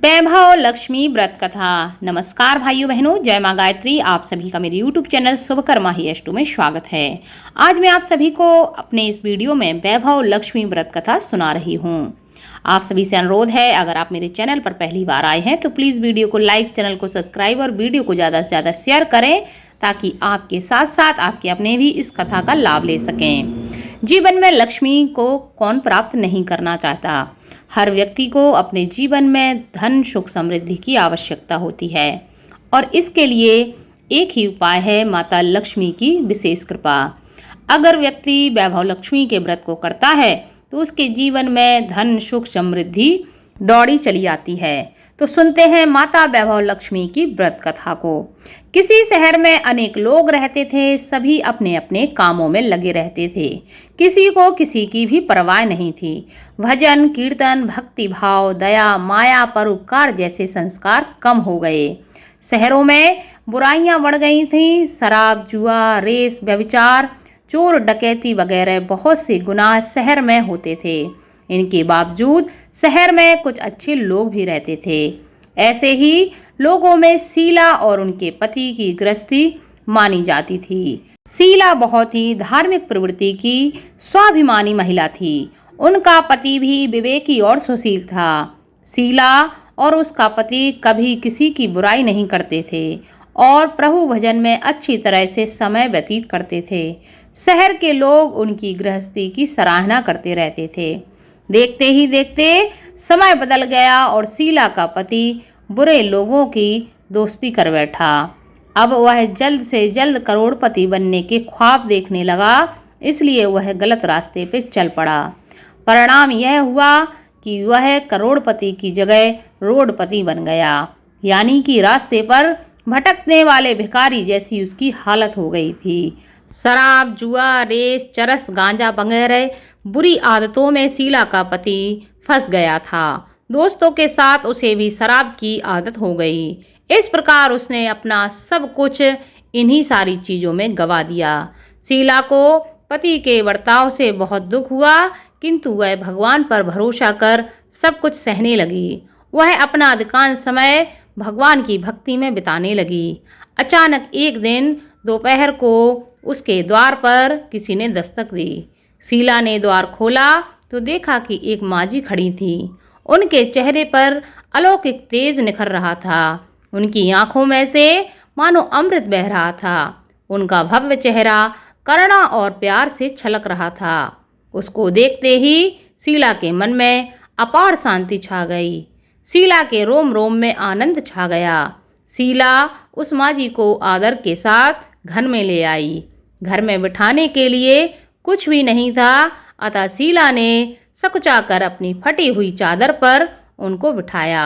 वैभव लक्ष्मी व्रत कथा। नमस्कार भाइयों बहनों, जय माँ गायत्री। आप सभी का मेरे YouTube चैनल शुभकर्मा ही अष्टू में स्वागत है। आज मैं आप सभी को अपने इस वीडियो में वैभव लक्ष्मी व्रत कथा सुना रही हूँ। आप सभी से अनुरोध है, अगर आप मेरे चैनल पर पहली बार आए हैं तो प्लीज़ वीडियो को लाइक, चैनल को सब्सक्राइब और वीडियो को ज़्यादा से ज़्यादा शेयर करें, ताकि आपके साथ साथ आपके अपने भी इस कथा का लाभ ले सकें। जीवन में लक्ष्मी को कौन प्राप्त नहीं करना चाहता। हर व्यक्ति को अपने जीवन में धन, सुख, समृद्धि की आवश्यकता होती है और इसके लिए एक ही उपाय है, माता लक्ष्मी की विशेष कृपा। अगर व्यक्ति वैभव लक्ष्मी के व्रत को करता है तो उसके जीवन में धन, सुख, समृद्धि दौड़ी चली आती है। तो सुनते हैं माता वैभव लक्ष्मी की व्रत कथा को। किसी शहर में अनेक लोग रहते थे। सभी अपने अपने कामों में लगे रहते थे। किसी को किसी की भी परवाह नहीं थी। भजन, कीर्तन, भक्ति भाव, दया, माया, परोपकार जैसे संस्कार कम हो गए। शहरों में बुराइयां बढ़ गई थीं। शराब, जुआ, रेस, व्यभिचार, चोर, डकैती वगैरह बहुत से गुनाह शहर में होते थे। इनके बावजूद शहर में कुछ अच्छे लोग भी रहते थे। ऐसे ही लोगों में शीला और उनके पति की गृहस्थी मानी जाती थी। शीला बहुत ही धार्मिक प्रवृत्ति की स्वाभिमानी महिला थी। उनका पति भी विवेकी और सुशील था। शीला और उसका पति कभी किसी की बुराई नहीं करते थे और प्रभु भजन में अच्छी तरह से समय व्यतीत करते थे। शहर के लोग उनकी गृहस्थी की सराहना करते रहते थे। देखते ही देखते समय बदल गया और शीला का पति बुरे लोगों की दोस्ती कर बैठा। अब वह जल्द से जल्द करोड़पति बनने के ख्वाब देखने लगा, इसलिए वह गलत रास्ते पे चल पड़ा। परिणाम यह हुआ कि वह करोड़पति की जगह रोडपति बन गया, यानी कि रास्ते पर भटकने वाले भिखारी जैसी उसकी हालत हो गई थी। शराब, जुआ, रेस, चरस, गांजा वगैरह बुरी आदतों में शीला का पति फंस गया था। दोस्तों के साथ उसे भी शराब की आदत हो गई। इस प्रकार उसने अपना सब कुछ इन्हीं सारी चीज़ों में गंवा दिया। शीला को पति के बर्ताव से बहुत दुख हुआ, किंतु वह भगवान पर भरोसा कर सब कुछ सहने लगी। वह अपना अधिकांश समय भगवान की भक्ति में बिताने लगी। अचानक एक दिन दोपहर को उसके द्वार पर किसी ने दस्तक दी। शीला ने द्वार खोला तो देखा कि एक माँझी खड़ी थी। उनके चेहरे पर अलौकिक तेज निखर रहा था। उनकी आंखों में से मानो अमृत बह रहा था। उनका भव्य चेहरा करुणा और प्यार से छलक रहा था। उसको देखते ही शीला के मन में अपार शांति छा गई। शीला के रोम रोम में आनंद छा गया। शीला उस माँझी को आदर के साथ घर में ले आई। घर में बिठाने के लिए कुछ भी नहीं था, अतः शीला ने सकुचाकर अपनी फटी हुई चादर पर उनको बिठाया।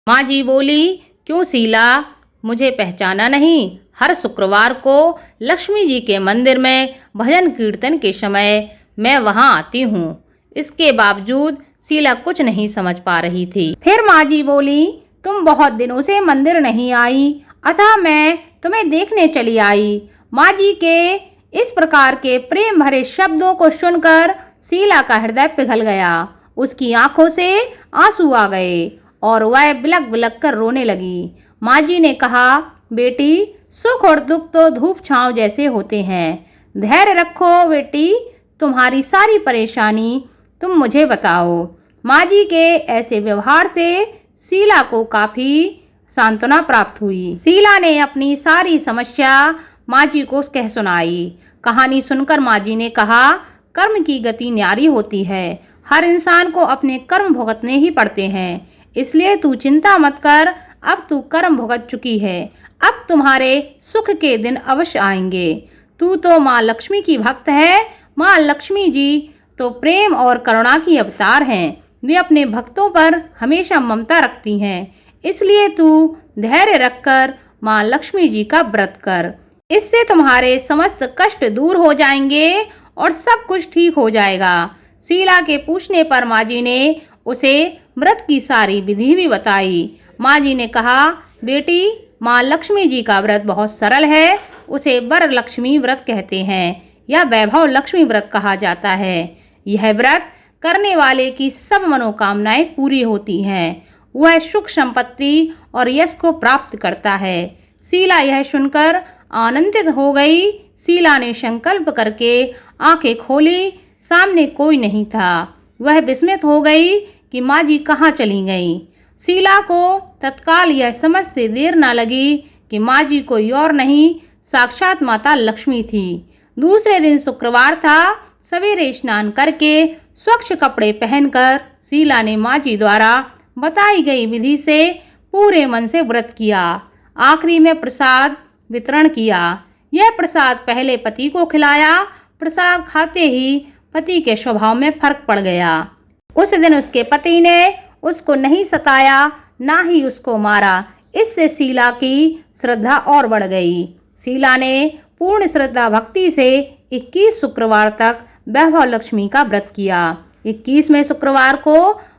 माँझी बोली, क्यों शीला, मुझे पहचाना नहीं? हर शुक्रवार को लक्ष्मी जी के मंदिर में भजन कीर्तन के समय मैं वहाँ आती हूँ। इसके बावजूद शीला कुछ नहीं समझ पा रही थी। फिर माँझी बोली, तुम बहुत दिनों से मंदिर नहीं आई, अतः मैं तुम्हें देखने चली आई। माँझी के इस प्रकार के प्रेम भरे शब्दों को सुनकर शीला का हृदय पिघल गया। उसकी आंखों से आंसू आ गए और वह बिलक बिलक कर रोने लगी। माँझी ने कहा, बेटी, सुख और दुख तो धूप छांव जैसे होते हैं। धैर्य रखो बेटी, तुम्हारी सारी परेशानी तुम मुझे बताओ। माँझी के ऐसे व्यवहार से शीला को काफी सांत्वना प्राप्त हुई। शीला ने अपनी सारी समस्या माँझी को कह सुनाई। कहानी सुनकर माँझी ने कहा, कर्म की गति न्यारी होती है। हर इंसान को अपने कर्म भुगतने ही पड़ते हैं, इसलिए तू चिंता मत कर। अब तू कर्म भुगत चुकी है, अब तुम्हारे सुख के दिन अवश्य आएंगे। तू तो माँ लक्ष्मी की भक्त है। माँ लक्ष्मी जी तो प्रेम और करुणा की अवतार हैं। वे अपने भक्तों पर हमेशा ममता रखती हैं, इसलिए तू धैर्य रखकर माँ लक्ष्मी जी का व्रत कर। इससे तुम्हारे समस्त कष्ट दूर हो जाएंगे और सब कुछ ठीक हो जाएगा। शीला के पूछने पर माँझी ने उसे व्रत की सारी विधि भी बताई। माँझी ने कहा, बेटी, माँ लक्ष्मी जी का व्रत बहुत सरल है। उसे वर लक्ष्मी व्रत कहते हैं या वैभव लक्ष्मी व्रत कहा जाता है। यह व्रत करने वाले की सब मनोकामनाएं पूरी होती हैं। वह सुख संपत्ति और यश को प्राप्त करता है। शीला यह सुनकर आनंदित हो गई। शीला ने संकल्प करके आंखें खोली, सामने कोई नहीं था। वह विस्मित हो गई कि माँ जी कहाँ चली गई। शीला को तत्काल यह समझते देर न लगी कि माँ जी कोई और नहीं, साक्षात माता लक्ष्मी थी। दूसरे दिन शुक्रवार था। सवेरे स्नान करके स्वच्छ कपड़े पहनकर शीला ने माँ जी द्वारा बताई गई विधि से पूरे मन से व्रत किया। आखिरी में प्रसाद वितरण किया। यह प्रसाद पहले पति को खिलाया। प्रसाद खाते ही पति के स्वभाव में फर्क पड़ गया। उस दिन उसके पति ने उसको नहीं सताया, ना ही उसको मारा। इससे शीला की श्रद्धा और बढ़ गई। शीला ने पूर्ण श्रद्धा भक्ति से 21 शुक्रवार तक वैभव लक्ष्मी का व्रत किया। 21वें शुक्रवार को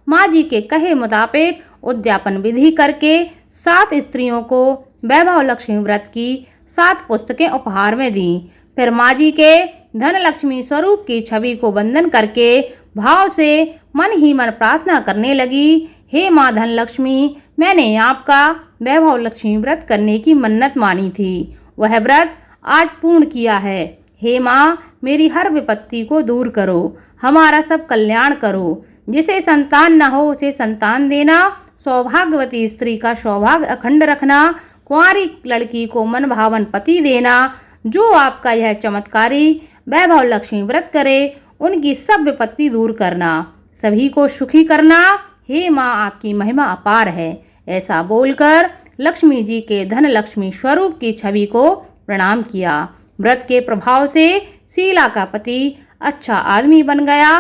माँ जी के कहे मुताबिक उद्यापन विधि करके 7 स्त्रियों को वैभव लक्ष्मी व्रत की 7 पुस्तकें उपहार में दी। फिर माँ जी के धन लक्ष्मी स्वरूप की छवि को वंदन करके भाव से मन ही मन प्रार्थना करने लगी, हे माँ धन लक्ष्मी, मैंने आपका वैभव लक्ष्मी व्रत करने की मन्नत मानी थी, वह व्रत आज पूर्ण किया है। हे माँ, मेरी हर विपत्ति को दूर करो, हमारा सब कल्याण करो। जिसे संतान न हो उसे संतान देना, सौभाग्यवती स्त्री का सौभाग्य अखंड रखना, कुंवारी लड़की को मन भावन पति देना। जो आपका यह चमत्कारी वैभव लक्ष्मी व्रत करे उनकी सब विपत्ति दूर करना, सभी को सुखी करना। हे माँ, आपकी महिमा अपार है। ऐसा बोलकर लक्ष्मी जी के धन लक्ष्मी स्वरूप की छवि को प्रणाम किया। व्रत के प्रभाव से शीला का पति अच्छा आदमी बन गया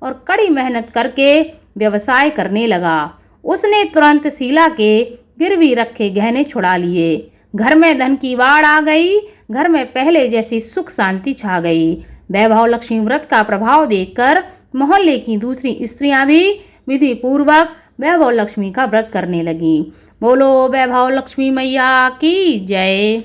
और कड़ी मेहनत करके व्यवसाय करने लगा। उसने तुरंत शीला के गिरवी रखे गहने छुड़ा लिए। घर में धन की बाढ़ आ गई। घर में पहले जैसी सुख शांति छा गई। वैभव लक्ष्मी व्रत का प्रभाव देखकर मोहल्ले की दूसरी स्त्रियां भी विधि पूर्वक वैभव लक्ष्मी का व्रत करने लगी। बोलो वैभव लक्ष्मी मैया की जय।